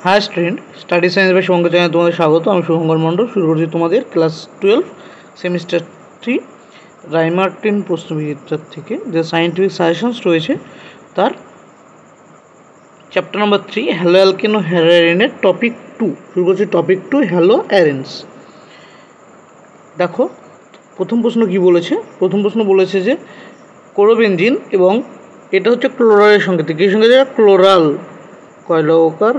High student study science by Shubhankar channel तुम्हारे स्वागत। আমি শুভঙ্কর মণ্ডল শুরু করছি তোমাদের ক্লাস 12 সেমিস্টার 3 রাইমার্টিন প্রশ্নবিচিত্র থেকে যে সায়েন্টিফিক সাজেশনস রয়েছে তার চ্যাপ্টার নাম্বার 3 হ্যালো অ্যালকেনো হেরারিনের টপিক 2 শুরু করছি। Topic 2 haloarenes. দেখো প্রথম প্রশ্ন কি বলেছে। প্রথম প্রশ্ন বলেছে যে ক্লোরোবেনজিন এবং এটা হচ্ছে ক্লোরালের সংকেত। কি সংকেত? ক্লোরাল কয়লকার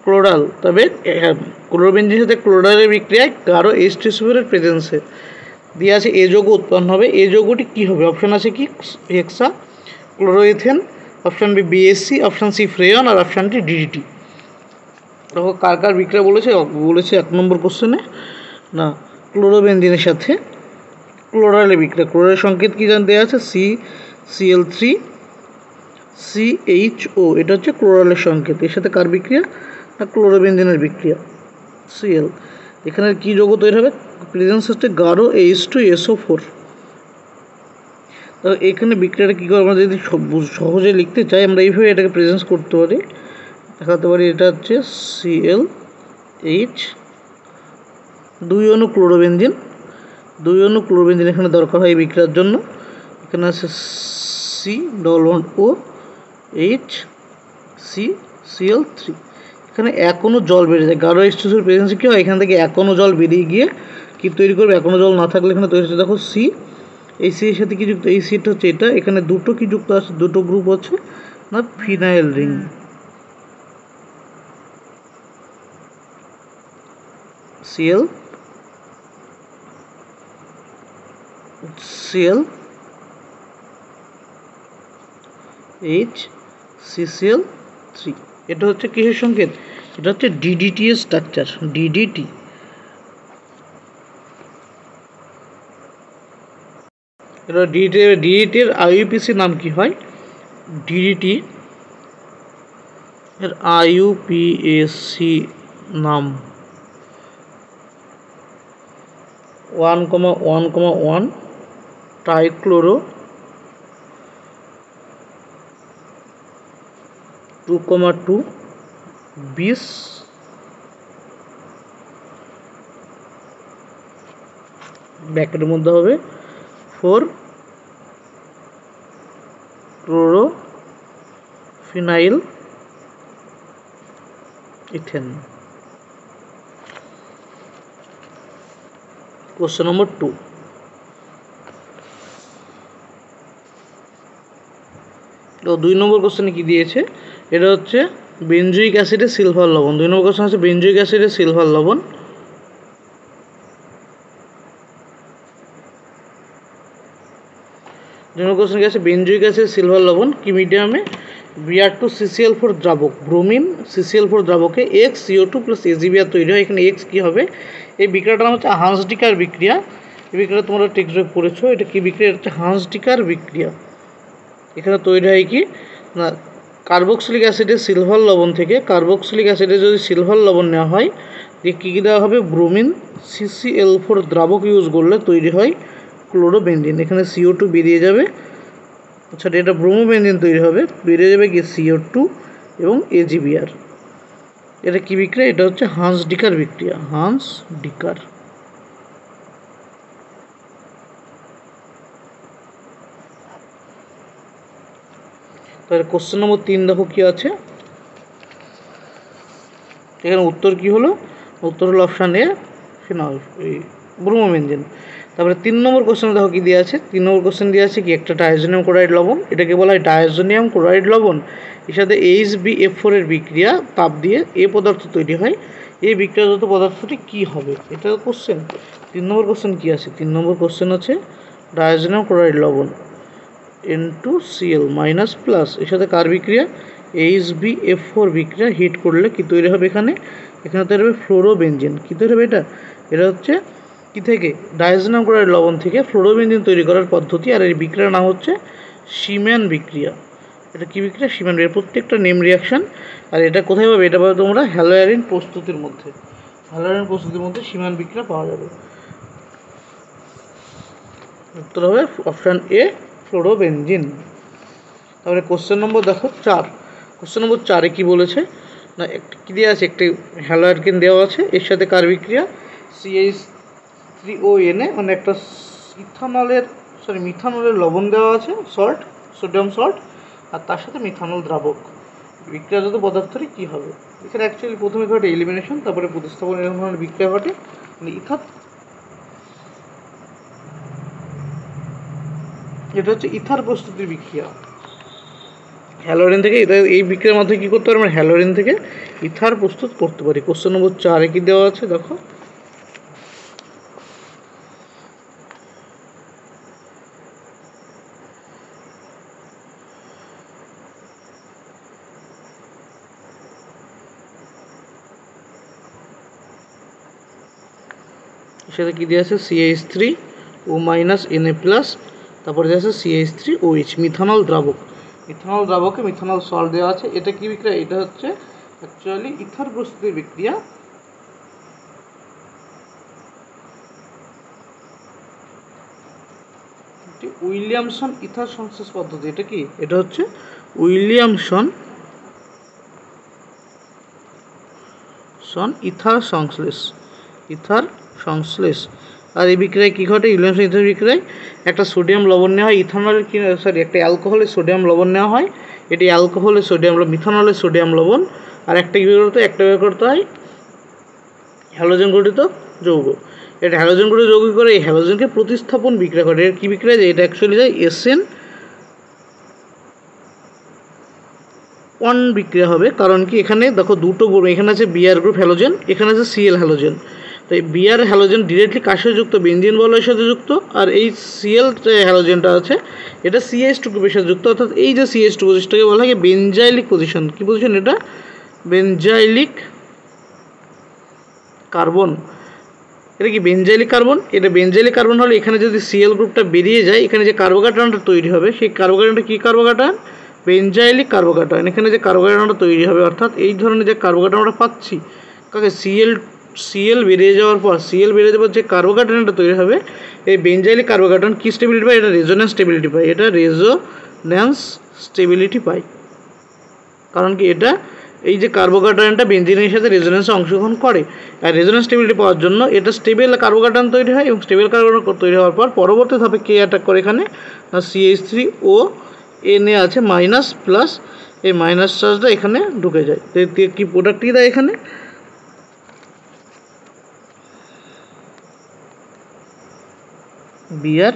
ক্লোরাল। তবে ক্লোরোবেনজিনের সাথে ক্লোরালের বিক্রিয়ায় গাঢ় H2SO4 প্রেজেন্সে দিয়ে আছে এ যৌগ উৎপন্ন হবে। এ যৌগটি কী হবে? অপশান আছে কি hexachloroethane, option B BSC, option C freon আর অপশান ডি DDT। দেখো কার কার বিক্রিয়া বলেছে। বলেছে 1 নম্বর কোশ্চেনে না ক্লোরোবেনজিনের সাথে ক্লোরালের বিক্রিয়া। ক্লোরালের সংকেত কী জানতে আছে? CCl3CHO, এটা হচ্ছে ক্লোরালের সংকেত। এর সাথে কার বিক্রিয়া? না ক্লোরোবেনজিনের বিক্রিয়া Cl। এখানে কী যৌগ তৈরি হবে? প্রেজেন্স হচ্ছে গাঢ় H2SO4। তো এখানে বিক্রিয়াটা কী করে আমরা যদি সহজে লিখতে চাই আমরা এইভাবে এটাকে প্রেজেন্স করতে পারি, দেখাতে পারি। এটা হচ্ছে ClH 2 অণু ক্লোরোবেনজিন, 2 অণু ক্লোরোবেনজিন এখানে দরকার হয় এই বিক্রিয়ার জন্য। এখানে আছে COOH3CCl3। এখানে 1 অণু জল বেরিয়ে যায়। গাঢ় H2SO4 প্রেজেন্সে কী হয়? এখান থেকে 1 অণু জল বেরিয়ে গিয়ে কী তৈরি করবে? 1 অণু জল না থাকলে এখানে তৈরি হচ্ছে দেখো সি। এই সি এর সাথে কি যুক্ত? এই সিটা হচ্ছে এটা। এখানে দুটো কি যুক্ত আছে? দুটো গ্রুপ আছে না ফিনাইল রিং। ClHCCl3। এটা হচ্ছে কিসের সংকেত? এটা হচ্ছে DDT এর স্ট্রাকচার। DDT এটা DDT এর IUPAC নাম কি হয়? DDT এর IUPAC নাম 1,1,1 ট্রাইক্লোরো 2,2 বিস ব্র্যাকেটের মধ্যে হবে 4 ক্লোরোফিনাইল ইথেন। Question number 2। তো 2 নম্বর কোশ্চেনে কি দিয়েছে? এটা হচ্ছে বেনজোইক অ্যাসিডের সিলভার লবণ। 2 নম্বর কোশ্চেন আছে বেনজোইক অ্যাসিডের সিলভার লবণ। কোশ্চেন আছে বেনজোইক অ্যাসিড সিলভার লবণ কি মিডিয়ামে? Br2CCl4 দ্রাবক, ব্রোমিন CCl4 দ্রাবকে XCO2 + AgBr তৈরি হয়। এখানে X কি হবে? এই বিক্রিয়াটার নাম হচ্ছে হান্সডিকার বিক্রিয়া। এই বিক্রিয়া তোমরা টেক্সট বই পড়েছো। এটা কি বিক্রিয়া? হচ্ছে হান্সডিকার বিক্রিয়া। এখানে তৈরি হয় কি না কার্বক্সিলিক অ্যাসিডের সিলভার লবণ থেকে কার্বক্সিলিক অ্যাসিডের যদি সিলভার লবণ নেওয়া হয় যে কী কী দেওয়া হবে? ব্রোমিন CCl4 দ্রাবক ইউজ করলে তৈরি হয় ক্লোরোবেনজিন। এখানে CO2 বেরিয়ে যাবে। আচ্ছা এটা ব্রোমোবেনজিন তৈরি হবে, বেরিয়ে যাবে কি CO2 এবং AgBr। এটা কি বিক্রিয়া? এটা হচ্ছে হান্সডিকার বিক্রিয়া। হান্সডিকার। তাহলে কোশ্চেন নম্বর 3 দেখো কি আছে। এখানে উত্তর কি হলো? উত্তর হলো অপশান এ ফিনল ব্রোমোবেনজিন। তারপরে 3 নম্বর কোশ্চেন দেখো কি দিয়ে আছে। 3 নম্বর কোশ্চেন দিয়ে আছে কি একটা ডায়াজোনিয়াম ক্লোরাইড লবণ। এটাকে বলা হয় ডায়াজোনিয়াম ক্লোরাইড লবণ। এর সাথে HbF4 এর বিক্রিয়া তাপ দিয়ে এ পদার্থ তৈরি হয়। এই বিক্রিয়াজাত পদার্থটি কি হবে? এটা কোশ্চেন। 3 নম্বর কোশ্চেন কি আছে? 3 নম্বর কোশ্চেন আছে ডায়াজোনিয়াম ক্লোরাইড লবণ N2Cl প্লাস এর সাথে কার বিক্রিয়া? HbF4 বিক্রিয়া হিট করলে কি তৈরি হবে? এখানে তৈরি হবে ফ্লোরোবেনজিন। কি তৈরি হবে এটা? এটা হচ্ছে কি থেকে? ডায়াজোনিয়াম ক্লোরাইড লবণ থেকে ফ্লোরোবেনজিন তৈরি করার পদ্ধতি। আর এই বিক্রিয়ার নাম হচ্ছে শিম্যান বিক্রিয়া। এটা কি বিক্রিয়া? শিম্যান। এর প্রত্যেকটা নেম রিয়াকশন। আর এটা কোথায় পাবে? এটা পাবে তোমরা হ্যালোয়ারিন প্রস্তুতির মধ্যে। হ্যালোয়ারিন প্রস্তুতির মধ্যে শিম্যান বিক্রিয়া পাওয়া যাবে। উত্তর হবে অপশান এ ফ্লোরোবেনজিন। তাহলে কোশ্চেন নম্বর দেখো 4। কোশ্চেন নম্বর 4-এ কী বলেছে না একটা কী দেওয়া আছে, একটি হ্যালো অ্যালকেন দেওয়া আছে, এর সাথে কার বিক্রিয়া CH3ONA মানে একটা মিথানলের লবণ দেওয়া আছে, সল্ট, সোডিয়াম সল্ট, আর তার সাথে মিথানল দ্রাবক। বিক্রিয়াজাত পদার্থটি কী হবে? এখানে অ্যাকচুয়ালি প্রথমে ঘটে এলিমিনেশন, তারপরে প্রতিস্থাপন, এরকম ধরনের বিক্রিয়া ঘটে। মানে এটা হচ্ছে ইথার প্রস্তুতির বিক্রিয়া। হ্যালোরিন থেকে এই বিক্রিয়ার মাধ্যমে কী করতে পারি আমরা? হ্যালোরিন থেকে ইথার প্রস্তুত করতে পারি। কোশ্চেন নম্বর 4 কি দেওয়া আছে দেখো, সেটা কী দেওয়া আছে CH3O-Na+, তারপরে দেওয়া আছে CH3OH মিথানল দ্রাবক। মিথানল দ্রাবকে মিথানল সল্ট দেওয়া আছে। এটা কি বিক্রিয়া? এটা হচ্ছে অ্যাকচুয়ালি ইথার প্রস্তুতির বিক্রিয়া। উইলিয়ামসন ইথার সংশ্লেষ পদ্ধতি। এটা কি? এটা হচ্ছে উইলিয়ামসন ইথার সংশ্লেষ। আর এই বিক্রিয়ায় কী ঘটে? উইলিয়ামসন ইথার বিক্রিয়ায় একটা সোডিয়াম লবণ নেওয়া হয়, ইথানলের একটা অ্যালকোহলের সোডিয়াম লবণ নেওয়া হয়। এটি অ্যালকোহলের মিথানলের সোডিয়াম লবণ। আর একটা বের করতে হয় হ্যালোজেন গঠিত যৌগ। এটা হ্যালোজেন গঠিত যৌগ করে এই হ্যালোজেনকে প্রতিস্থাপন বিক্রিয়া করে। এর কী বিক্রিয়া যায়? এটা অ্যাকচুয়ালি যায় SN1 বিক্রিয়া হবে। কারণ কি? এখানে দেখো দুটো গ্রুপ, এখানে আছে Br গ্রুপ হ্যালোজেন, এখানে আছে Cl হ্যালোজেন। তো এই Br হ্যালোজেন ডিরেক্টলি কার সাথে যুক্ত? বেনজিন বলয়ের সাথে যুক্ত। আর এই Cl হ্যালোজেনটা আছে, এটা CH2 গ্রুপের সাথে যুক্ত। অর্থাৎ এই যে CH2 পজিশনটাকে বলা হয় বেনজাইলিক পজিশন। কী পজিশন এটা? বেনজাইলিক কার্বন। এটা কি বেনজাইলিক কার্বন? এটা বেনজাইলিক কার্বন হলে এখানে যদি Cl গ্রুপটা বেরিয়ে যায়, এখানে যে কার্বোক্যাটায়নটা তৈরি হবে, সেই কার্বোক্যাটায়নটা কী কার্বোক্যাটায়ন? বেনজাইলিক কার্বোক্যাটায়ন। এখানে যে কার্বোক্যাটায়নটা তৈরি হবে, অর্থাৎ এই ধরনের যে কার্বোক্যাটায়ন আমরা পাচ্ছি, কাকে Cl বেরিয়ে যাওয়ার পর যে কার্বোক্যাটায়নটা তৈরি হবে, এই বেনজাইলিক কার্বোক্যাটায়ন কী স্টেবিলিটি পায়? এটা রেজোন্যান্স স্টেবিলিটি পায়। কারণ কি? এটা এই যে কার্বোক্যাটায়নটা বেনজিনের সাথে রেজোন্যান্সে অংশগ্রহণ করে, আর রেজোন্যান্স স্টেবিলিটি পাওয়ার জন্য এটা স্টেবল কার্বোক্যাটায়ন তৈরি হয়, এবং স্টেবল কার্বোক্যাটায়ন তৈরি হওয়ার পর পরবর্তী ধাপে কে অ্যাটাক করে? এখানে CH3ONA আছে মাইনাস প্লাস, এই মাইনাস চার্জটা এখানে ঢুকে যায়। কি প্রোডাক্ট কী দেয় এখানে? Br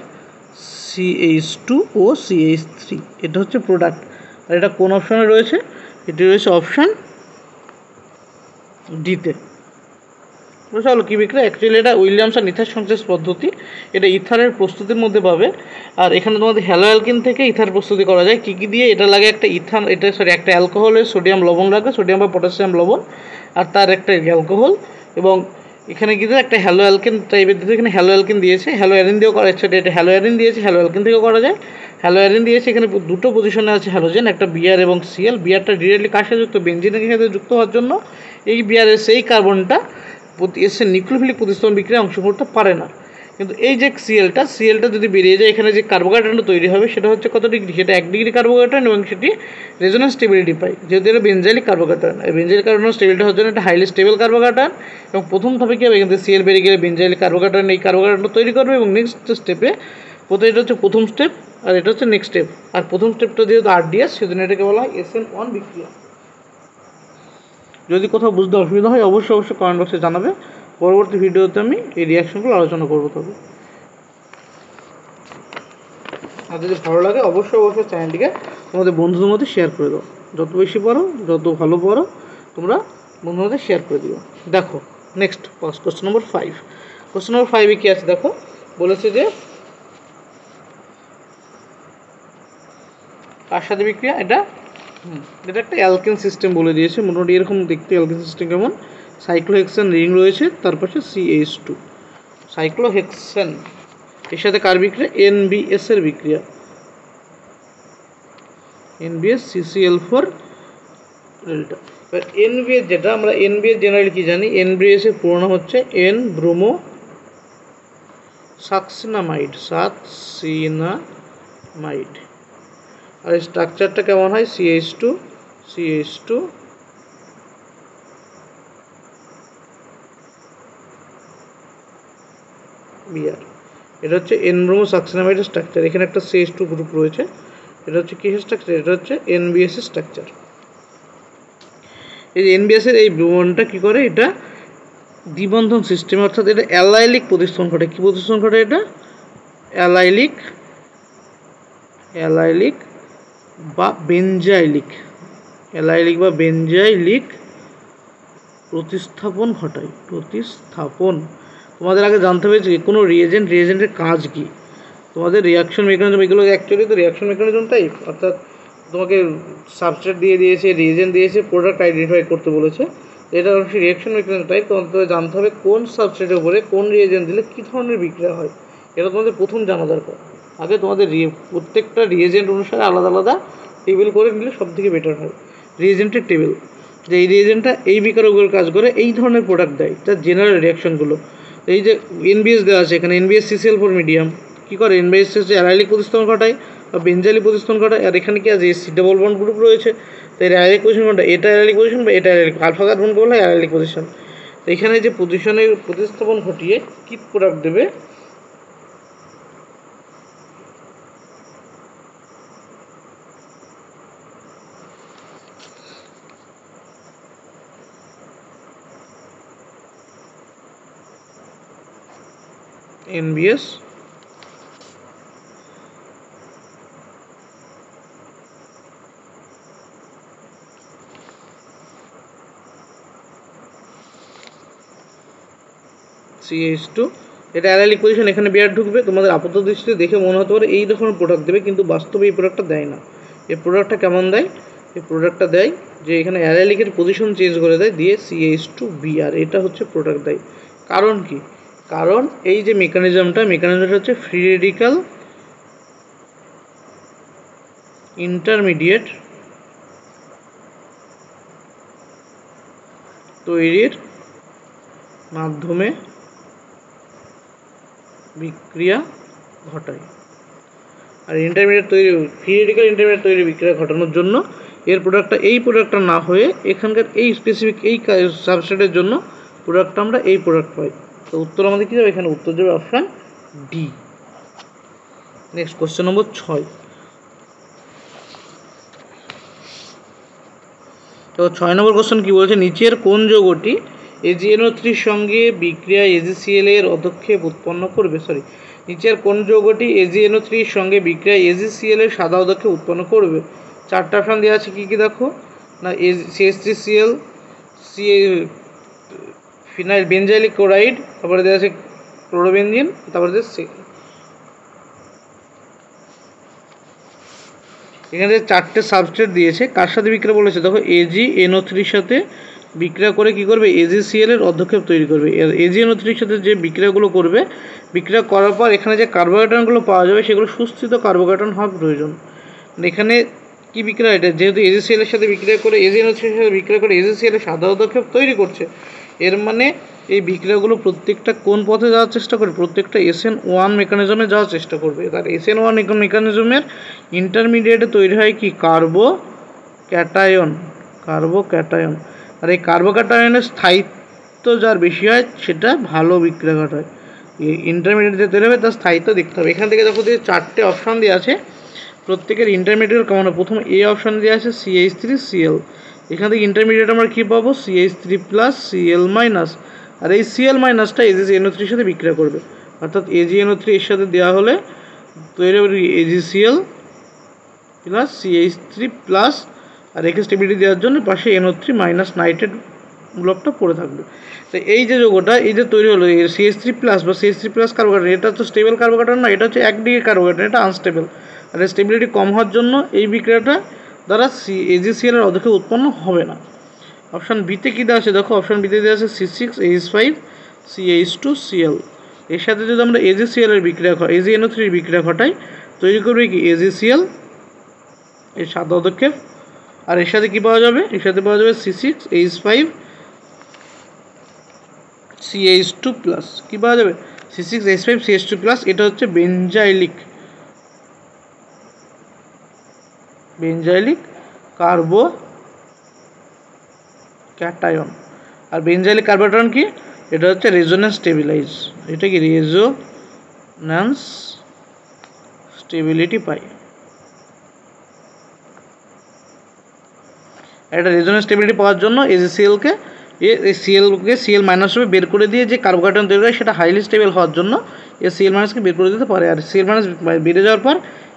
CH2O CH3, এটা হচ্ছে প্রোডাক্ট। আর এটা কোন অপশানে রয়েছে? এটি রয়েছে অপশান ডিতে। বুঝতে পারলো কী বিক্রিয়া? অ্যাকচুয়ালি এটা উইলিয়ামসন ইথার সংশ্লেষ পদ্ধতি। এটা ইথারের প্রস্তুতির মধ্যে পাবে। আর এখানে তোমাদের হ্যালো অ্যালকিন থেকে ইথার প্রস্তুতি করা যায়। কী কী দিয়ে? এটা লাগে একটা একটা অ্যালকোহলের সোডিয়াম লবণ লাগবে, সোডিয়াম বা পটাশিয়াম লবণ, আর তার একটা অ্যালকোহল, এবং এখানে কিন্তু একটা হ্যালো অ্যালকেন টাইপের দিতে, এখানে হ্যালো অ্যালকেন দিয়েছে, হ্যালো অ্যারিন দিয়েও করা যাচ্ছে। এটা হ্যালো অ্যারিন দিয়েছে, হ্যালো অ্যালকেন থেকেও করা যায়। হ্যালো অ্যারিন দিয়েছে, এখানে দুটো পজিশনে আছে হ্যালোজেন, একটা Br এবং Cl। বিআরটা ডিরেক্টলি কার সাথে যুক্ত? বেনজিনের সাথে যুক্ত হওয়ার জন্য এই Br-এর সেই কার্বনটা এসে নিউক্লিওফিলিক প্রতিস্থাপন বিক্রিয়ায় অংশ করতে পারে না। কিন্তু এই যে সিএলটা যদি বেরিয়ে যায়, এখানে যে কার্বোক্যাটায়নটা তৈরি হবে সেটা হচ্ছে কত ডিগ্রি? সেটা 1 ডিগ্রি কার্বোক্যাটায়ন, এবং সেটি রেজোন্যান্স স্টেবিলিটি পায়, যেহেতু এটা বেনজাইলিক কার্বোক্যাটায়ন। এই বেনজাইলিক কার্বোক্যাটায়ন স্টেবিলিটি হওয়ার জন্য এটা হাইলি স্টেবল কার্বোক্যাটায়ন। এবং প্রথম ধাপে কী হবে? এখান থেকে Cl বেরিয়ে গেলে বেনজাইলিক কার্বোক্যাটায়ন এই কার্বোক্যাটায়নটা তৈরি করবে, এবং নেক্সট স্টেপে এটা হচ্ছে প্রথম স্টেপ, আর এটা হচ্ছে নেক্সট স্টেপ। আর প্রথম স্টেপটা যেহেতু RDS, সেজন্য এটাকে বলা হয় SN1 বিক্রিয়া। যদি কোথাও বুঝতে অসুবিধা হয় অবশ্যই কমেন্ট বক্সে জানাবে। পরবর্তী ভিডিওতে আমি এই রিয়াকশনগুলো আলোচনা করবো। তবে আর যদি ভালো লাগে অবশ্যই চ্যানেলটিকে তোমাদের বন্ধুদের মধ্যে শেয়ার করে দাও। যত বেশি পড়ো, যত ভালো পড়ো, তোমরা বন্ধুদের মধ্যে শেয়ার করে দিও। দেখো next question number 5। Question number 5-এ কী আছে দেখো, বলেছে যে কার সাথে বিক্রিয়া? এটা একটা অ্যালকেন সিস্টেম বলে দিয়েছে। মোটামুটি এরকম দেখতে অ্যালকেন সিস্টেম কেমন? সাইক্লোহেক্সেন রিং রয়েছে, তার পাশে CH2 সাইক্লোহেক্সেন, এর সাথে কার বিক্রিয়া? NBS এর বিক্রিয়া। NBS CCl4 delta. এবার NBS যেটা আমরা NBS জেনারেলি কি জানি? NBS এর পুরো নাম হচ্ছে N ব্রোমো সাকসিনামাইড। আর স্ট্রাকচারটা কেমন হয়? CH2 BR. এটা হচ্ছে এন ব্রোমো সাকসিনামাইডের স্ট্রাকচার। এখানে একটা CH2 গ্রুপ রয়েছে, এটা হচ্ছে কিসের স্ট্রাকচার? এটা হচ্ছে NBS এর স্ট্রাকচার। এই NBS এর এই ব্রোমনটা কী করে? এটা দ্বিবন্ধন সিস্টেম, অর্থাৎ এটা অ্যালাইলিক প্রতিস্থাপন ঘটে। কী প্রতিস্থাপন ঘটে? এটা অ্যালাইলিক বা বেনজাইলিক, অ্যালাইলিক বা বেনজাইলিক প্রতিস্থাপন ঘটায়। তোমাদের আগে জানতে হবে যে কোনো রিয়েজেন্টের কাজ কী, তোমাদের রিয়াকশন মেকানিজম, এগুলো অ্যাকচুয়ালি তো রিয়াকশন মেকানিজম টাইপ, অর্থাৎ তোমাকে সাবস্ট্রেট দিয়ে দিয়েছে, রিয়েজেন্ট দিয়েছে, প্রোডাক্ট আইডেন্টিফাই করতে বলেছে। এটা অবশ্যই রিয়াকশন মেকানিজম টাইপ। তোমাদের জানতে হবে কোন সাবস্ট্রেটের উপরে কোন রিয়েজেন্ট দিলে কী ধরনের বিক্রিয়া হয়, এটা তোমাদের প্রথম জানা দরকার। আগে তোমাদের প্রত্যেকটা রিয়েজেন্ট অনুসারে আলাদা আলাদা টেবিল করে নিলে সব থেকে বেটার হয়। রিয়েজেন্টের টেবিল, যে এই রিয়েজেন্টটা এই বিকারকগুলোর কাজ করে, এই ধরনের প্রোডাক্ট দেয়, তার জেনারেল রিয়াকশনগুলো। এই যে NBS দেওয়া আছে এখানে, NBS CCl4 মিডিয়াম কী করে? NBS হচ্ছে অ্যালাইলিক প্রতিস্থাপন ঘটায় বা বেনজাইলিক প্রতিস্থাপন ঘটায়। আর এখানে কি আছে? C ডাবল বন্ড গ্রুপ রয়েছে, তাই অ্যালাইলিক পজিশন কোনটা? এটা অ্যালাইলিক পজিশন বা এটা অ্যালাইলিক, আলফা কার্বনকে বলা হয় অ্যালাইলিক পজিশন। তো এখানে যে পজিশনের প্রতিস্থাপন ঘটিয়ে কী প্রোডাক্ট দেবে? NBS CH2, এটা অ্যালাইলিক পজিশন, এখানে বিআর ঢুকবে। তোমাদের আপাত দৃষ্টিতে দেখে মনে হতে পারে এই ধরনের প্রোডাক্ট দেবে, কিন্তু বাস্তবে এই প্রোডাক্টটা দেয় না। এই প্রোডাক্টটা কেমন দেয়? এই প্রোডাক্টটা দেয় যে এখানে অ্যালাইলিকের পজিশন চেঞ্জ করে দেয়, দিয়ে CH2Br, এটা হচ্ছে প্রোডাক্ট দেয়। কারণ কি? কারণ এই যে মেকানিজমটা হচ্ছে ফ্রি রেডিক্যাল ইন্টারমিডিয়েট তৈরির মাধ্যমে বিক্রিয়া ঘটায়। আর ইন্টারমিডিয়েট তৈরি, ফ্রি রেডিক্যাল ইন্টারমিডিয়েট তৈরি বিক্রিয়া ঘটানোর জন্য এর প্রোডাক্টটা এই প্রোডাক্টটা না হয়ে এখানকার এই স্পেসিফিক এই সাবস্ট্রেটের জন্য প্রোডাক্টটা আমরা এই প্রোডাক্ট পাই। তো উত্তর আমাদের কী যাবে? এখানে উত্তর যাবে অপশান ডি। নেক্সট কোশ্চেন নম্বর 6। তো 6 নম্বর কোশ্চেন কী বলেছে? নিচের কোন যৌগটি AgNO3 সঙ্গে বিক্রিয়া AgCl এর অধক্ষেপ উৎপন্ন করবে? নিচের কোন যৌগটি AgNO3 সঙ্গে বিক্রিয়া AgCl এর সাদা অধক্ষেপ উৎপন্ন করবে? 4টা অপশান দেওয়া আছে, কী কী দেখো না? CH3Cl, ফিনাইল বেনজাইলিক ক্লোরাইড, তারপরে দেওয়া আছে ক্লোরোবেনজিন, তারপরে এখানে 4টে সাবস্ট্রেট দিয়েছে, কার সাথে বিক্রিয়া বলেছে? দেখো AgNO3 সাথে বিক্রিয়া করে কী করবে? AgCl এর অধক্ষেপ তৈরি করবে। এর AgNO3 সাথে যে বিক্রিয়াগুলো করবে, বিক্রিয়া করার পর এখানে যে কার্বোকার্বনগুলো পাওয়া যাবে সেগুলো সুস্থিত কার্বোকার্বন হওয়া প্রয়োজন। এখানে কি বিক্রিয়া? এটা যেহেতু AgCl এর সাথে বিক্রিয়া করে AgNO3 এর সাথে বিক্রিয়া করে AgCl এর সাদা অধক্ষেপ তৈরি করছে, এর মানে এই বিক্রিয়াগুলো প্রত্যেকটা কোন পথে যাওয়ার চেষ্টা করে? প্রত্যেকটা SN1 মেকানিজমে যাওয়ার চেষ্টা করবে। তার SN1 মেকানিজমের ইন্টারমিডিয়েটে তৈরি হয় কি? কার্বোক্যাটায়ন। আর এই কার্বোক্যাটায়নের স্থায়িত্ব যার বেশি হয় সেটা ভালো বিক্রিয়া ঘটায়। ইন্টারমিডিয়েট যে তৈরি হবে তার স্থায়িত্ব দেখতে হবে। এখান থেকে দেখো যে 4টে অপশান দেওয়া আছে, প্রত্যেকের ইন্টারমিডিয়েট কেমন হয়? প্রথমে A অপশান দেওয়া আছে CH3Cl, এখান থেকে ইন্টারমিডিয়েট আমরা কী পাবো? CH3+ Cl-, আর এই Cl- AgNO3 সাথে বিক্রিয়া করবে, অর্থাৎ AgNO3 এর সাথে দেওয়া হলে তৈরি হবে AgCl প্লাস CH3+, আর একে স্টেবিলিটি দেওয়ার জন্য পাশে NO3- নাইট্রেট ব্লকটা পড়ে থাকবে। তো এই যে যৌগটা এই যে তৈরি হলো CH3+ বা CH3+ কার্বোকার্বন, এটা হচ্ছে স্টেবল কার্বোকার্বন না, এটা হচ্ছে একদিকে কার্বোকার্বন, এটা আনস্টেবল। আর স্টেবিলিটি কম হওয়ার জন্য এই বিক্রিয়াটা দ্বারা AgCl এর অধক্ষেপ উৎপন্ন হবে না। অপশান বিতে কী দেওয়া আছে? দেখো অপশান বিতে দেওয়া আছে C6H5CH2Cl, এর সাথে যদি আমরা AgCl এর বিক্রিয়া AgNO3 এর বিক্রিয়া ঘটাই, তৈরি করবে কি? AgCl এর সাদা অধক্ষেপ। আর এর সাথে কী পাওয়া যাবে? এর সাথে পাওয়া যাবে C6H5CH2+, কী পাওয়া যাবে? C6H5CH2+, এটা হচ্ছে বেনজাইলিক কার্বোক্যাটায়ন। আর বেনজাইলিক কার্বোক্যাটায়ন কি? এটা হচ্ছে রেজোনেন্স স্টেবিলাইজ। এটা কি? রেজোনেন্স রেজোন্যান্স স্টেবিলিটি পাই। একটা রেজোন্যান্স স্টেবিলিটি পাওয়ার জন্য এজিসিএলকে সিএল মাইনাস রূপে বের করে দিয়ে যে কার্বোকার্বন তৈরি হয় সেটা হাইলি স্টেবল হওয়ার জন্য সিএল মাইনাসকে বের করে দিতে পারে। আর সিএল মাইনাস বেড়ে যাওয়ার পর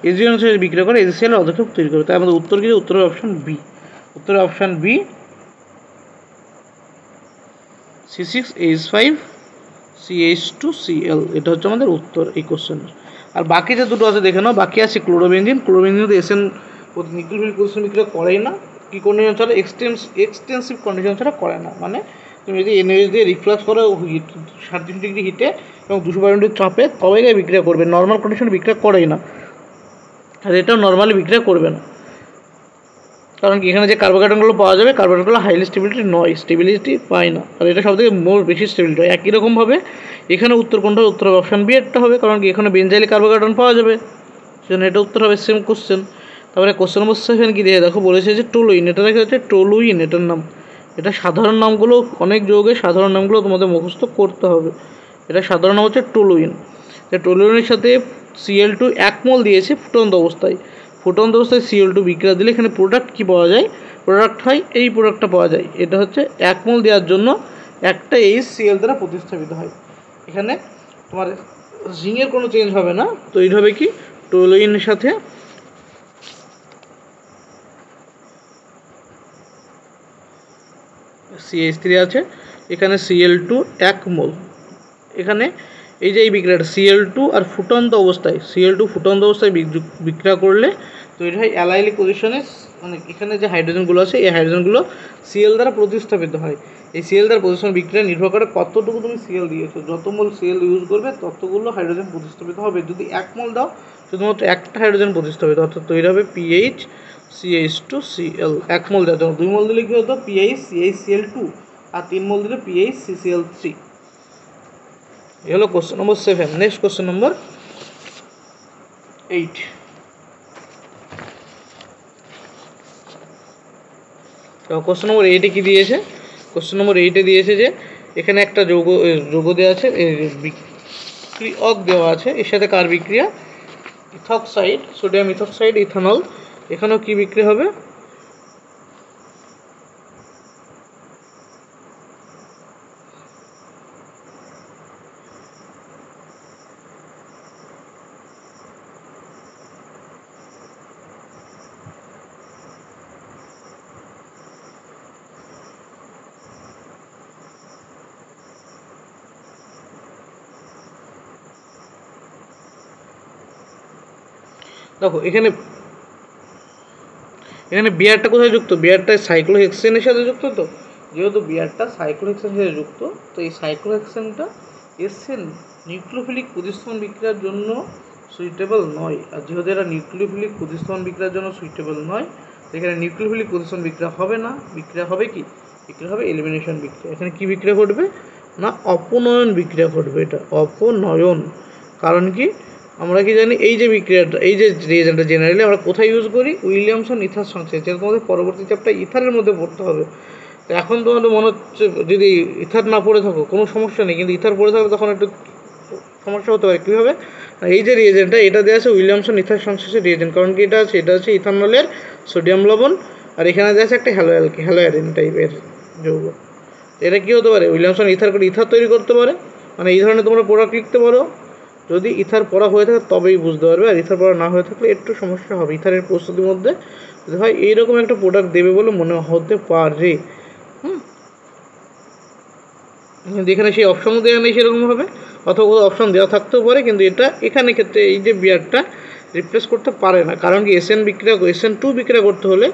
এজিএল অনুসারে বিক্রিয়া করে এজিসিএল অধক্ষেপ তৈরি করে। তাই আমাদের উত্তর কি? উত্তরের অপশন বি। উত্তরের অপশন বি C6H5CH2Cl, এটা হচ্ছে আমাদের উত্তর এই কোশ্চেনের। আর বাকি যে দুটো আছে দেখে নাও। বাকি আছে ক্লোরোবেনজিন। ক্লোরোবেনজিন তো এসএন নিউক্লিওফিলিক পজিশন বিক্রিয়া করেই না। কী কন্ডিশন ছাড়া? এক্সটেন্সিভ কন্ডিশন ছাড়া করে না। মানে তুমি যদি এনএইচ দিয়ে রিফ্লাক্স করো 37 ডিগ্রি হিটে এবং 252 চাপে, তবে গিয়ে বিক্রিয়া করবে। নর্মাল কন্ডিশনে বিক্রিয়া করেই না, আর এটাও নর্মালি বিক্রিয়া করবে না। কারণ কি? এখানে যে কার্বোহাইড্রেটগুলো পাওয়া যাবে, কার্বোহাইড্রেটগুলো হাইলি স্টেবিলিটি নয়, স্টেবিলিটি পায় না। আর এটা সবথেকে বেশি স্টেবিলিটি হয়। একই রকমভাবে এখানে উত্তর কোনটা? উত্তর অপশন বি একটা হবে, কারণ কি এখানে বেনজাইলিক কার্বোহাইড্রেট পাওয়া যাবে, সেজন্য এটা উত্তর হবে। Same question. তারপরে কোশ্চেন নম্বর 7 কি দিয়ে দেখো, বলেছে যে টলুইন। এটা দেখা যাচ্ছে টলুইন, এটার নাম। এটা সাধারণ নামগুলো, অনেক যৌগের সাধারণ নামগুলো তোমাদের মুখস্থ করতে হবে। এটা সাধারণ নাম হচ্ছে টলুইন। টলুইনের সাথে Cl2 1 মোল দিয়েছে ফুটন্ত অবস্থায়। ফুটন্ত অবস্থায় Cl2 বিক্রিয়া দিলে এখানে প্রোডাক্ট কি পাওয়া যায়? প্রোডাক্ট হয় এই প্রোডাক্টটা পাওয়া যায়। এটা হচ্ছে 1 মোল দেওয়ার জন্য একটা HCl দ্বারা প্রতিস্থাপিত হয়। এখানে তোমার জিংয়ের কোনো চেঞ্জ হবে না, তৈরি হবে কি? টলুইনের সাথে CH3 আছে, এখানে Cl2 1 মোল। এখানে এই যে এই বিক্রিয়াটা Cl2 আর ফুটন্ত অবস্থায়, Cl2 ফুটন্ত অবস্থায় বিক্রিয়া করলে তৈরি হয় অ্যালাইলিক পজিশনে। মানে এখানে যে হাইড্রোজেনগুলো আছে, এই হাইড্রোজেনগুলো Cl দ্বারা প্রতিস্থাপিত হয়। এই Cl দ্বারা প্রতিস্থাপন বিক্রিয়া নির্ভর করে কতটুকু তুমি Cl দিয়েছো। যত মোল Cl ইউজ করবে ততগুলো হাইড্রোজেন প্রতিস্থাপিত হবে। যদি 1 মোল দাও, শুধুমাত্র একটা হাইড্রোজেন প্রতিস্থাপিত, অর্থাৎ তৈরি হবে PHCH2Cl। 1 মোল দেওয়ার জন্য 2 মোল দিলে কী হতো? PHCHCl2, আর 3 মোল দিলে PHCCl3। এই হলো question number 7। Next question number 8। Question number 8-এ কী দিয়েছে? কোশ্চেন নম্বর 8-এ দিয়েছে যে এখানে একটা যৌগ দেওয়া আছে, বিক্রিয়ক দেওয়া আছে, এর সাথে কার বিক্রিয়া? Ethoxide, sodium ethoxide, ethanol. এখানেও কি বিক্রিয়া হবে? দেখো এখানে বিয়ারটা কোথায় যুক্ত? বিয়ারটা সাইক্লোহেক্সেনের সাথে যুক্ত। তো যেহেতু বিয়ারটা সাইক্লোহেক্সেনের সাথে যুক্ত, তো এই সাইক্লোহেক্সেনটা এসএন নিউক্লিওফিলিক প্রতিস্থাপন বিক্রিয়ার জন্য সুইটেবল নয়। আর যেহেতু এটা নিউক্লিওফিলিক প্রতিস্থাপন বিক্রিয়ার জন্য সুইটেবল নয়, এখানে নিউক্লিওফিলিক প্রতিস্থাপন বিক্রিয়া হবে না। বিক্রিয়া হবে কি? বিক্রিয়া হবে এলিমিনেশন বিক্রিয়া। এখানে কি বিক্রিয়া ঘটবে? না, অপনয়ন বিক্রিয়া ঘটবে। এটা অপনয়ন। কারণ কি? আমরা কি জানি? এই যে বিক্রিয়াটা, এই যে রিয়েজেন্টটা জেনারেলি আমরা কোথায় ইউজ করি? উইলিয়ামসন ইথার সংশ্লেষ, যেটা তোমাদের পরবর্তী চ্যাপ্টার ইথারের মধ্যে পড়তে হবে। তো এখন তোমাদের মনে হচ্ছে যদি ইথার না পড়ে থাকো কোনো সমস্যা নেই, কিন্তু ইথার পড়ে থাকো তখন একটু সমস্যা হতে পারে। কীভাবে? এই যে রিয়েজেন্টটা, এটা দেওয়া আছে উইলিয়ামসন ইথার সংশ্লেষের রিয়েজেন্ট। কারণ কি? এটা আছে ইথানলের সোডিয়াম লবণ, আর এখানে দেওয়া আছে একটা হ্যালোয়ারিন টাইপের যৌগ। এটা কী হতে পারে? উইলিয়ামসন ইথার করে ইথার তৈরি করতে পারে। মানে এই ধরনের তোমরা প্রোডাক্ট লিখতে পারো। যদি ইথার পড়া হয়ে থাকে তবেই বুঝতে পারবে, আর ইথার পড়া না হয়ে থাকলে একটু সমস্যা হবে। ইথারের প্রস্তুতির মধ্যে যদি হয় এইরকম একটা প্রোডাক্ট দেবে বলে মনে হতে পারে। এখানে সেই অপশনও দেওয়া নেই সেরকমভাবে, অথবা অপশন দেওয়া থাকতেও পারে, কিন্তু এটা এখানে ক্ষেত্রে এই যে বিয়ারটা রিপ্লেস করতে পারে না। কারণ কি? SN2 বিক্রিয়া করতে হলে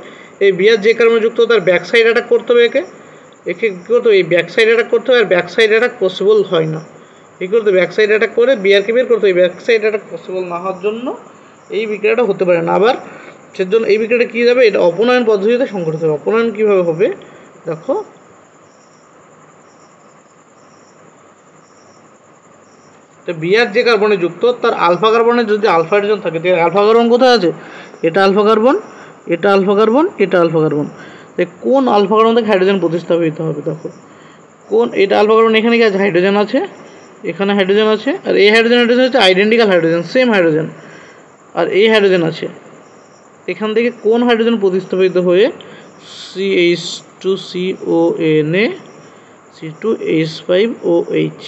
এই বিয়ার যে কারণে যুক্ত, তার ব্যাক সাইড অ্যাটাক করতে হবে। একে কী করতে হবে? এই ব্যাক সাইড অ্যাটাক করতে হবে, আর ব্যাক সাইড অ্যাটাক পসিবল হয় না। কী করতে? ব্যাক সাইড অ্যাটাক করে বিয়ারকে বের করতে হবে। ব্যাক সাইড অ্যাটাক পসিবল না হওয়ার জন্য এই বিক্রিয়াটা হতে পারে না। আবার সেজন্য এই বিক্রিয়াটা কী যাবে? এটা অপনয়ন পদ্ধতিতে সংঘটিত হবে। অপনয়ন কীভাবে হবে? দেখো, তো বিয়ার যে কার্বনে যুক্ত, তার আলফা কার্বনের যদি আলফা হাইড্রোজেন থাকে, আলফা কার্বন কোথায় আছে? এটা আলফা কার্বন, এটা আলফা কার্বন, এটা আলফা কার্বন। কোন আলফা কার্বন থেকে হাইড্রোজেন প্রতিস্থাপিত হবে? দেখো কোন, এটা আলফা কার্বন, এখানে কি আছে? হাইড্রোজেন আছে, এখানে হাইড্রোজেন আছে, আর এই হাইড্রোজেন হচ্ছে আইডেন্টিক্যাল হাইড্রোজেন, সেম হাইড্রোজেন। আর এই হাইড্রোজেন আছে, এখান থেকে কোন হাইড্রোজেন প্রতিস্থাপিত হয়ে CH2CONA C2H5OH,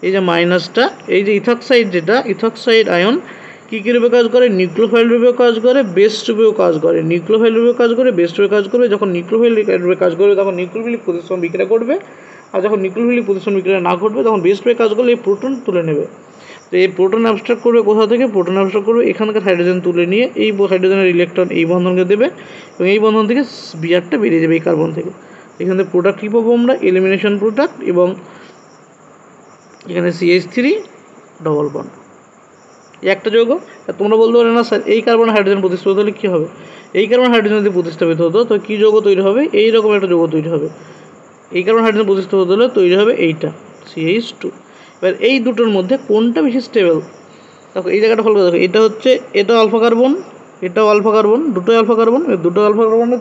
এই যে মাইনাসটা, এই যে ইথক্সাইড, যেটা ইথক্সাইড আয়ন কী কী রূপে কাজ করে? নিউক্লিওফাইল রূপেও কাজ করে, বেস রূপেও কাজ করে। নিউক্লিওফাইল রূপে কাজ করে, বেস রূপে কাজ করবে। যখন নিউক্লিওফাইল রূপে কাজ করবে তখন নিউক্লিওফিলিক প্রতিস্থাপন বিক্রিয়া করবে, আর যখন নিউক্লিওফিলিক প্রতিস্থাপন বিক্রিয়া না ঘটবে তখন বেস রূপে কাজ করলে এই প্রোটন তুলে নেবে। তো এই প্রোটন অ্যাবস্ট্রাক্ট করবে কোথা থেকে? প্রোটন অ্যাবস্ট্রাক্ট করবে এখানকার হাইড্রোজেন তুলে নিয়ে এই হাইড্রোজেনের ইলেকট্রন এই বন্ধনকে দেবে, এবং এই বন্ধন থেকে বিআরটা বেরিয়ে যাবে এই কার্বন থেকে। এখান থেকে প্রোডাক্ট কী পাবো আমরা? এলিমিনেশন প্রোডাক্ট, এবং এখানে CH3 ডবল বন্ড, একটা যৌগ। তোমরা বলতে পারো না স্যার এই কার্বন হাইড্রোজেন প্রতিস্থাপিত হলে কী হবে? এই কার্বন হাইড্রোজেন যদি প্রতিস্থাপিত হতো তো কী যৌগ তৈরি হবে? এইরকম একটা যৌগ তৈরি হবে। এই কার্বন হাইড্রোজেন প্রতিস্থাপিত হলে তৈরি হবে এইটা CH2। এবার এই দুটোর মধ্যে কোনটা বেশি স্টেবল? দেখো এই জায়গাটা ভালো করে দেখো, এটা হচ্ছে, এটাও আলফা কার্বন, এটাও আলফা কার্বন, দুটোই আলফা কার্বন। দুটো আলফা কার্বনের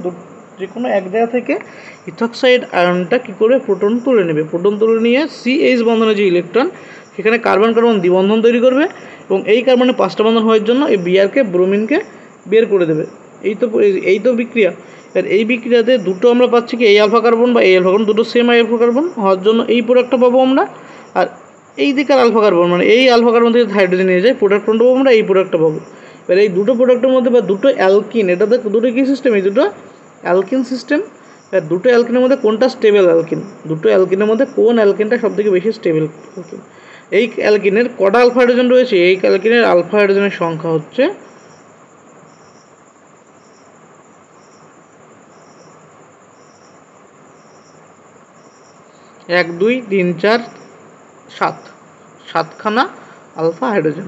যে কোনো এক জায়গা থেকে ইথক্সাইড আয়নটা কী করে? প্রোটন তুলে নেবে। প্রোটন তুলে নিয়ে CH বন্ধনের যে ইলেকট্রন সেখানে কার্বন কার্বন দ্বিবন্ধন তৈরি করবে, এবং এই কার্বনে 5টা বন্ধন হওয়ার জন্য এই বিআরকে ব্রোমিনকে বের করে দেবে। এই তো বিক্রিয়া। আর এই বিক্রিয়াতে দুটো আমরা পাচ্ছি কি? এই আলফা কার্বন বা এই আলফা কার্বন দুটো সেম আলফা কার্বন হওয়ার জন্য এই প্রোডাক্টটা পাবো আমরা। আর এই দিকের আলফা কার্বন মানে এই আলফা কার্বন থেকে হাইড্রোজেন নিয়ে যায়, প্রোডাক্ট পাবো আমরা, এই প্রোডাক্টটা পাবো। এবার এই দুটো প্রোডাক্টের মধ্যে বা দুটো অ্যালকিন, এটাতে দুটো কী সিস্টেম? এই দুটো অ্যালকিন সিস্টেম। আর দুটো অ্যালকিনের মধ্যে কোনটা স্টেবল অ্যালকিন? দুটো অ্যালকিনের মধ্যে কোন অ্যালকিনটা সবথেকে বেশি স্টেবল অ্যালকিন? এই অ্যালকিনের কটা আলফা হাইড্রোজেন রয়েছে? এই অ্যালকিনের আলফা হাইড্রোজেনের সংখ্যা হচ্ছে 1 2 3 4 7, 7খানা আলফা হাইড্রোজেন।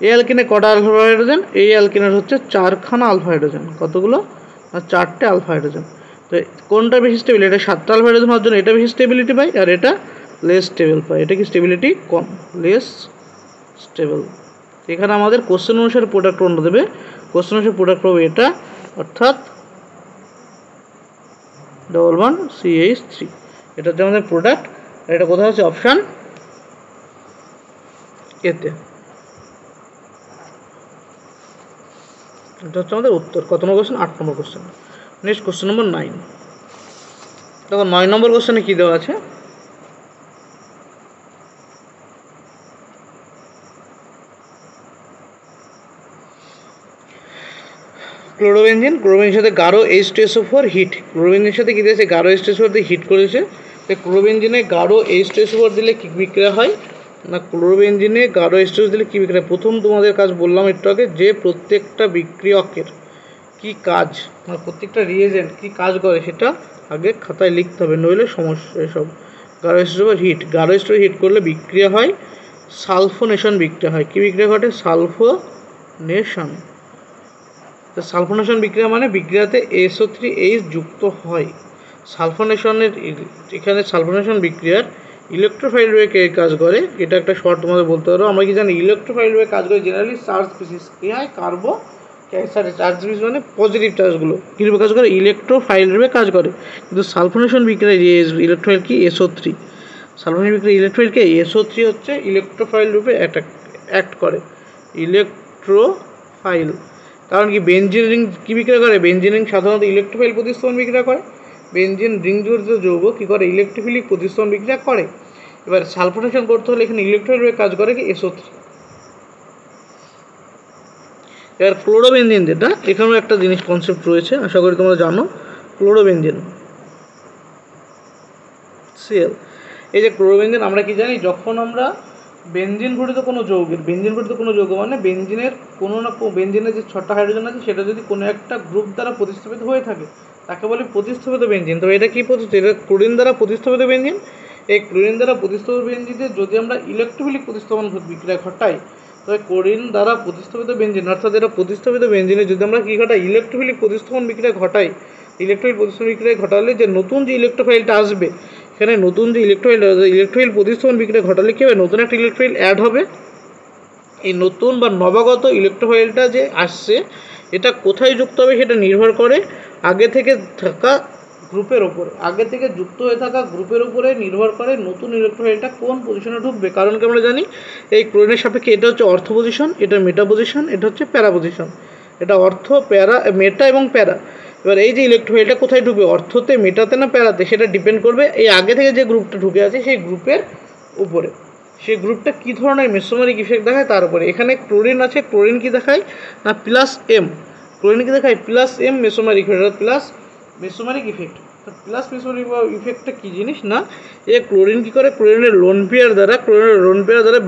এই অ্যালকিনে কটা আলফা হাইড্রোজেন? এই অ্যালকিনের হচ্ছে 4খানা আলফা হাইড্রোজেন। কতগুলো? না, 4টে আলফা হাইড্রোজেন। তো কোনটা বেশি স্টেবল? এটা 7টা আলফা হাইড্রোজেন হওয়ার জন্য এটা বেশি স্টেবিলিটি পায়, আর এটা লেস স্টেবল পায়। এটা কি স্টেবিলিটি কম, লেস স্টেবল। এখানে আমাদের কোশ্চেন অনুসারে প্রোডাক্ট অন্য দেবে, কোশ্চেন অনুসারে প্রোডাক্ট পাবে এটা, অর্থাৎ ডবল বন্ড CH3। এটা হচ্ছে আমাদের প্রোডাক্ট। এটা কোথায় আছে? অপশান এতে। এটা হচ্ছে আমাদের উত্তর। কত নম্বর কোশ্চেন? 8 নম্বর কোশ্চেন। নেক্সট কোশ্চেন নম্বর 9। দেখো 9 নম্বর কোশ্চেনে কী দেওয়া আছে? ক্লোরোবেনজিন, ক্লোরোবেনজিনের সাথে গাঢ় H2SO4 হিট। ক্লোরোবেনজিনের সাথে কী দিয়েছে? গাঢ় H2SO4 দিয়ে হিট করেছে। তো ক্লোরোবেনজিনে গাঢ় H2SO4 দিলে কী বিক্রিয়া হয়? না, ক্লোরোবেনজিনে গাঢ় H2SO4 দিলে কী বিক্রিয়া? প্রথম তোমাদের কাজ বললাম একটু আগে, যে প্রত্যেকটা বিক্রিয়কের কী কাজ, মানে প্রত্যেকটা রিয়েজেন্ট কী কাজ করে সেটা আগে খাতায় লিখতে হবে, নইলে সমস্যা এসব। গাঢ় H2SO4 হিট, গাঢ় H2SO4 হিট করলে বিক্রিয়া হয় সালফোনেশন বিক্রিয়া হয়। কী বিক্রিয়া ঘটে? সালফোনেশন। তো সালফোনেশন বিক্রিয়া মানে বিক্রিয়াতে SO3H যুক্ত হয়। সালফোনেশনের এখানে সালফোনেশন বিক্রিয়ার ইলেকট্রোফাইল রূপে কাজ করে, এটা একটা শর্ট তোমাদের বলতে পারো। আমরা কি জানি? ইলেকট্রোফাইল রূপে কাজ করে জেনারেলি চার্জ স্পিসিস। কী হয়? কার্বো চার্জ স্পিসিস মানে পজিটিভ চার্জগুলো কী রূপে কাজ করে? ইলেকট্রোফাইল রূপে কাজ করে। কিন্তু সালফোনেশন বিক্রিয়ায় যে ইলেকট্রোফাইল কি? SO3। সালফোনেশন বিক্রিয়া ইলেকট্রোফাইল কে? SO3 হচ্ছে ইলেকট্রোফাইল রূপে অ্যাক্ট করে, ইলেকট্রোফাইল। কারণ কি? বেনজিন রিং কী বিক্রিয়া করে? বেনজিন রিং সাধারণত ইলেকট্রোফাইল প্রতিস্থাপন বিক্রিয়া করে। বেনজিন রিং জড়িত যৌগ কী করে? ইলেকট্রোফিলিক প্রতিস্থাপন বিক্রিয়া করে। এবার সালফোনেশন করতে হলে এখানে ইলেকট্রোফাইল রূপে কাজ করে কি? SO3। এবার ক্লোরোবেনজিন, যেটা এখানেও একটা জিনিস কনসেপ্ট রয়েছে, আশা করি তোমরা জানো। ক্লোরোবেনজিন Cl, এই যে ক্লোরোবেনজিন, আমরা কি জানি? যখন আমরা বেনজিন ঘটিত কোনো যৌগের, বেনজিন ঘটিত কোনো যৌগ মানে বেনজিনের কোনো না বেনজিনের যে 6টা হাইড্রোজেন আছে সেটা যদি কোনো একটা গ্রুপ দ্বারা প্রতিস্থাপিত হয়ে থাকে তাকে বলে প্রতিস্থাপিত বেনজিন। তো এটা কী এটা ক্লোরিন দ্বারা প্রতিস্থাপিত বেনজিন। এই ক্লোরিন দ্বারা প্রতিস্থাপিত বেনজিনে যদি আমরা ইলেকট্রোফিলিক প্রতিস্থাপন বিক্রিয়া ঘটাই, তবে ক্লোরিন দ্বারা প্রতিস্থাপিত বেনজিন, অর্থাৎ এটা প্রতিস্থাপিত বেনজিনে যদি আমরা কী ঘটাই? ইলেকট্রোফিলিক প্রতিস্থাপন বিক্রিয়া ঘটাই। ইলেকট্রোফিল প্রতিস্থাপন বিক্রিয়া ঘটালে যে নতুন যে ইলেকট্রোফাইলটা আসবে, এখানে নতুন যে ইলেকট্রোফাইল প্রতিস্থাপন বিক্রিয়া ঘটালে কী হবে? নতুন একটা ইলেকট্রোফাইল অ্যাড হবে। এই নতুন বা নবাগত ইলেকট্রোফাইলটা যে আসছে এটা কোথায় যুক্ত হবে সেটা নির্ভর করে আগে থেকে থাকা গ্রুপের ওপরে, আগে থেকে যুক্ত হয়ে থাকা গ্রুপের উপরে নির্ভর করে নতুন ইলেকট্রোফাইলটা কোন পজিশনে ঢুকবে। কারণ কি আমরা জানি এই ক্লোরিনের সাপেক্ষে এটা হচ্ছে অর্থ পজিশন, এটা মেটা পজিশন, এটা হচ্ছে প্যারা পজিশন। এটা অর্থ, প্যারা, মেটা এবং প্যারা। এবার এই যে ইলেকট্রোফাইলটা কোথায় ঢুকবে, অর্থতে, মেটাতে না প্যারাতে, সেটা ডিপেন্ড করবে এই আগে থেকে যে গ্রুপটা ঢুকে আছে সেই গ্রুপের উপরে। সেই গ্রুপটা কী ধরনের মেসোমারিক ইফেক্ট দেখায় তার উপরে। এখানে ক্লোরিন আছে, ক্লোরিন কি দেখায় না প্লাস এম, ক্লোরিন কি দেখায় plus M mesomeric effect, plus mesomeric effect. Plus mesomeric ইফেক্টটা কী জিনিস না, এ ক্লোরিন কী করে, ক্লোরিনের লোন পেয়ার দ্বারা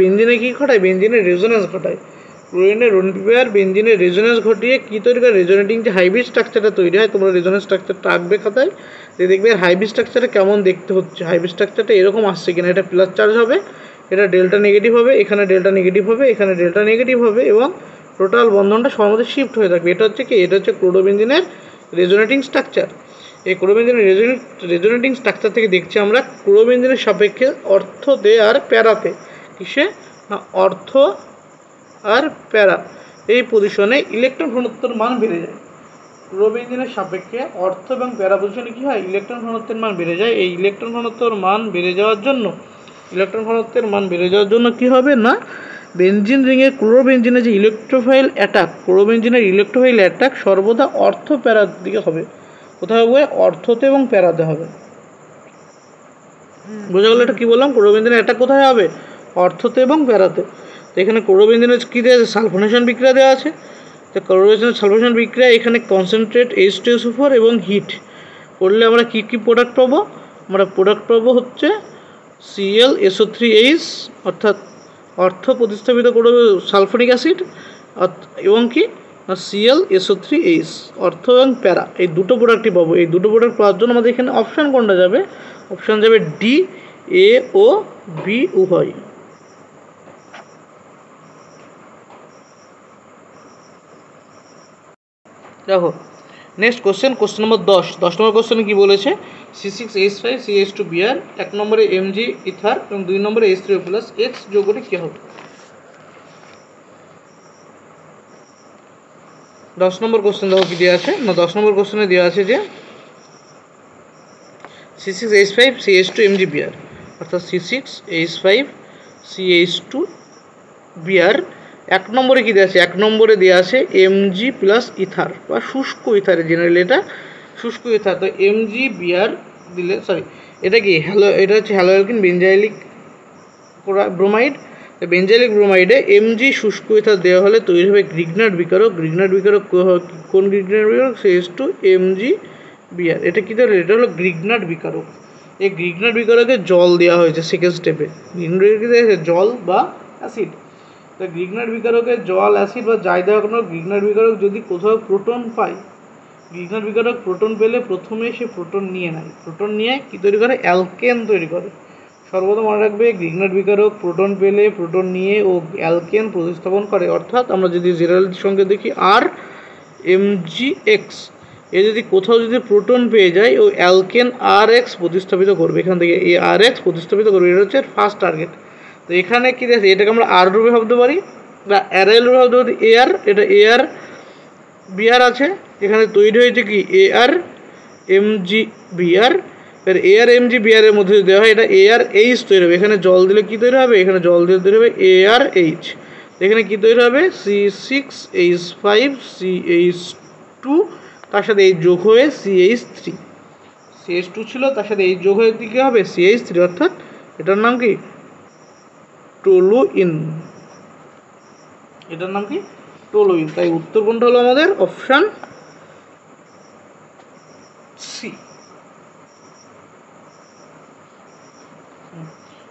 বেঞ্জিনে কী ঘটায়, বেঞ্জিনের রেজোনেন্স ঘটায়। ক্লোরিনের লোন পেয়ার বেঞ্জিনের রেজোনেন্স ঘটিয়ে কী তৈরি করে, রেজোনেটিং যে হাইব্রিড স্ট্রাকচারটা তৈরি হয়, তোমরা রেজোনেন্স স্ট্রাকচারটা আঁকবে খাতায়, যে দেখবে হাইব্রিড স্ট্রাকচারটা কেমন দেখতে হচ্ছে, হাইব্রিড স্ট্রাকচারটা এরকম আসছে কিনা, এটা প্লাস চার্জ হবে, এটা ডেল্টা নেগেটিভ হবে, এখানে ডেল্টা নেগেটিভ হবে, এখানে ডেল্টা নেগেটিভ হবে, এবং টোটাল বন্ধনটা সবার মধ্যে শিফট হয়ে থাকবে। এটা হচ্ছে কি, এটা হচ্ছে ক্লোরোবেঞ্জিনের রেজোনেটিং স্ট্রাকচার। এই ক্লোরোবেঞ্জিনের রেজোনেটিং স্ট্রাকচার থেকে দেখছি আমরা ক্লোরোবেঞ্জিনের সাপেক্ষে অর্থতে আর প্যারাতে, কিসে না অর্থ আর প্যারা, এই পজিশনে ইলেকট্রন ঘনত্বের মান বেড়ে যায়। ক্লোরোবেঞ্জিনের সাপেক্ষে অর্থ এবং প্যারা পজিশনে কী হয়, ইলেকট্রন ঘনত্বের মান বেড়ে যায়। এই ইলেকট্রন ঘনত্বের মান বেড়ে যাওয়ার জন্য কী হবে না, বেঞ্জিন রিংয়ে ক্লোরোবেঞ্জিনের যে ইলেকট্রোফাইল অ্যাটাক সর্বদা অর্থ প্যারার দিকে হবে। কোথায় হবে, অর্থতে এবং প্যারাতে হবে। বোঝা গেল এটা কী বললাম, ক্লোরোবেঞ্জিনের অ্যাটাক কোথায় হবে, অর্থতে এবং প্যারাতে। তো এখানে ক্লোরোবেঞ্জিনের কী দেওয়া আছে, সালফোনেশন বিক্রিয়া দেওয়া আছে। তো ক্লোরোবেঞ্জিনের সালফোনেশন বিক্রিয়া, এখানে কনসেন্ট্রেট H2SO4 এবং হিট করলে আমরা কী কী প্রোডাক্ট পাবো, আমরা প্রোডাক্ট পাবো হচ্ছে ClSO3H, অর্থাৎ অর্থ প্রতিস্থাপিত করবে সালফোনিক অ্যাসিড, এবং কি ClSO3H, অর্থ এবং প্যারা, এই দুটো প্রোডাক্টই পাবো। এই দুটো প্রোডাক্ট পাওয়ার জন্য আমাদের এখানে অপশান কোনটা যাবে, অপশান যাবে ডি, এ ও বি উভয়। দেখো নেক্সট কোশ্চেন নম্বর 10 নম্বর কোশ্চেনে কী বলেছে, C6H5CH2Br, 1 নম্বরে Mg ইথার এবং 2 নম্বরে H3O প্লাস X যৌগটি কী হবে। 10 নম্বর কোশ্চেন দেখো কী দেওয়া আছে না, 10 নম্বর কোশ্চেনে দেওয়া আছে যে C6H5CH2MgBr, অর্থাৎ C6H5CH2Br 1 নম্বরে কী দেওয়া আছে, 1 নম্বরে দেওয়া আছে Mg প্লাস ইথার বা শুষ্ক ইথারে, জেনারেলি এটা শুষ্ক ইথার। তো MgBr দিলে, এটা কি এটা হচ্ছে হ্যালোঅ্যালকিন বেঞ্জাইলিক ব্রোমাইড। বেঞ্জাইলিক ব্রোমাইডে Mg শুষ্ক ইথার দেওয়া হলে তৈরি হবে গ্রিগনার্ড বিকারক। কোন গ্রিগনার্ড বিকারক, CH2MgBr। এটা কী ধরো, এটা হলো গ্রিগনার্ড বিকারক। এই গ্রিগনার্ড বিকারকে জল দেওয়া হয়েছে সেকেন্ড স্টেপে, জল বা অ্যাসিড। তো গ্রিগনার্ড বিকারকে জল, অ্যাসিড বা যাই দেওয়া কোনো গ্রিগনার্ড বিকারক যদি কোথাও প্রোটন পায়, গ্রিগনার্ড বিকারক প্রোটন পেলে প্রথমে সে প্রোটন নিয়ে নেয়, প্রোটন নিয়ে কী তৈরি করে, অ্যালকেন তৈরি করে। সর্বদা মনে রাখবে, গ্রিগনার্ড বিকারক প্রোটন পেলে প্রোটন নিয়ে ও অ্যালকেন প্রতিস্থাপন করে। অর্থাৎ আমরা যদি জেনারেল সঙ্গে দেখি RMgX, এ যদি কোথাও যদি প্রোটন পেয়ে যায় ও অ্যালকেন RX প্রতিস্থাপিত করবে, এখান থেকে এই RX প্রতিস্থাপিত করবে, এটা হচ্ছে ফার্স্ট টার্গেট। তো এখানে কী দেখে, এটাকে আমরা আর রূপে ভাবতে পারি বা অ্যারাইল রূপে ভাবতে পারি। এটা ArBr আছে, এখানে তৈরি হয়েছে কি ArMgBr। এর ArMgBr এর মধ্যে দেওয়া হয় এটা ArH তৈরি হবে। এখানে জল দিলে কী তৈরি হবে, এখানে জল দিলে তৈরি হবে ArH। এখানে কী তৈরি হবে, C6H5CH2, তার সাথে এই যোগ হয়ে CH2 ছিল, তার সাথে এই যোগ হয়ে কী হবে CH3, অর্থাৎ এটার নাম কি টলুইন। তাই উত্তর কোনটা হলো আমাদের, অপশান সি।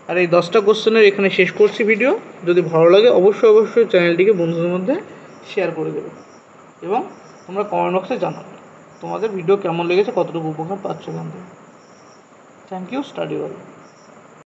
আর এই 10টা কোশ্চেনের এখানে শেষ করছি ভিডিও। যদি ভালো লাগে অবশ্যই চ্যানেলটিকে বন্ধুদের মধ্যে শেয়ার করে দেবে এবং তোমরা কমেন্ট বক্সে জানাবে তোমাদের ভিডিও কেমন লেগেছে, কতটুকু উপকার পাচ্ছ এখান থেকে। Thank you, study well.